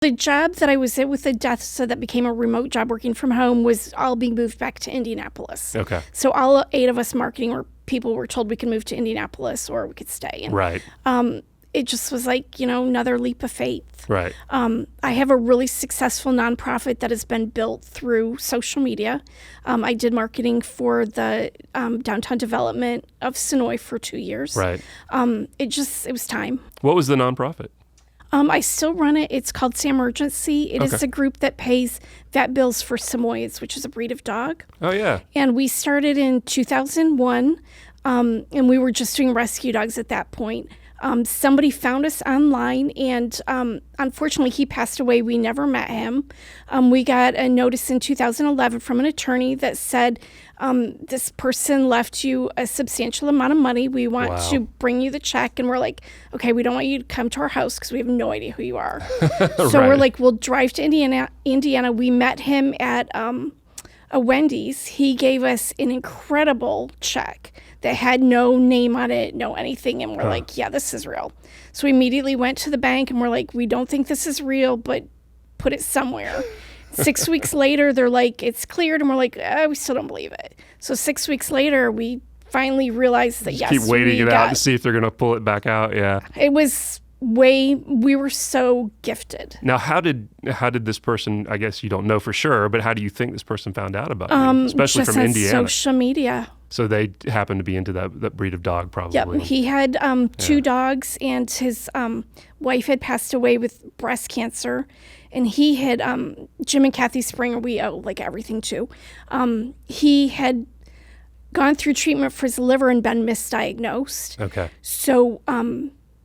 The job that I was at with the death, so that became a remote job working from home, was all being moved back to Indianapolis. Okay. So all 8 of us marketing people were told we could move to Indianapolis or we could stay. And, right. It just was like, another leap of faith. Right. I have a really successful nonprofit that has been built through social media. I did marketing for the downtown development of Sonoy for 2 years. Right. It was time. What was the nonprofit? I still run it. It's called SamUrgency. It is a group that pays vet bills for Samoyeds, which is a breed of dog. Oh, yeah. And we started in 2001, and we were just doing rescue dogs at that point. Somebody found us online, and unfortunately, he passed away. We never met him. We got a notice in 2011 from an attorney that said, this person left you a substantial amount of money. We want to bring you the check. And we're like, okay, we don't want you to come to our house because we have no idea who you are. So we're like, we'll drive to Indiana. We met him at a Wendy's. He gave us an incredible check that had no name on it, no anything. And we're like, yeah, this is real. So we immediately went to the bank and we're like, we don't think this is real, but put it somewhere. 6 weeks later, they're like, it's cleared. And we're like, we still don't believe it. So 6 weeks later, we finally realized that, yes, keep waiting it out to see if they're going to pull it back out. Yeah. It was we were so gifted. Now, how did this person, I guess you don't know for sure, but how do you think this person found out about you, especially just from on Indiana? Social media. So they happened to be into that breed of dog, probably. Yep. He had 2 dogs, and his wife had passed away with breast cancer, and he had Jim and Kathy Springer. We owe like everything to. He had gone through treatment for his liver and been misdiagnosed. Okay. So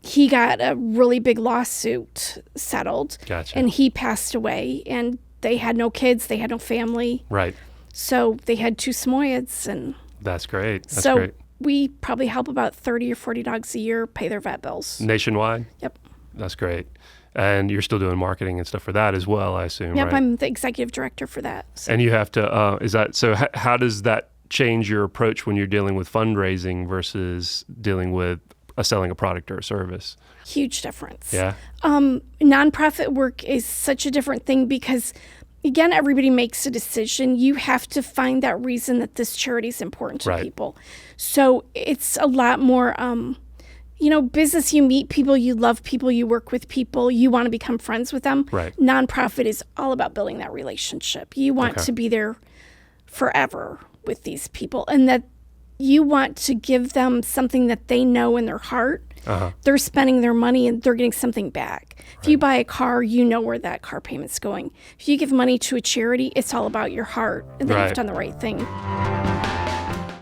he got a really big lawsuit settled. Gotcha. And he passed away, and they had no kids, they had no family. Right. So they had 2 Samoyeds, and that's great. So we probably help about 30 or 40 dogs a year pay their vet bills. Nationwide? Yep. That's great. And you're still doing marketing and stuff for that as well, I assume, Yep, right? I'm the executive director for that. So. And you have to, how does that change your approach when you're dealing with fundraising versus dealing with selling a product or a service? Huge difference. Yeah. Nonprofit work is such a different thing because, again, everybody makes a decision. You have to find that reason that this charity is important to people. So it's a lot more, business, you meet people, you love people, you work with people, you want to become friends with them. Right. Nonprofit is all about building that relationship. You want to be there forever with these people, and that you want to give them something that they know in their heart. They're spending their money and they're getting something back. If you buy a car, you know where that car payment's going. If you give money to a charity, it's all about your heart and that you've done the right thing.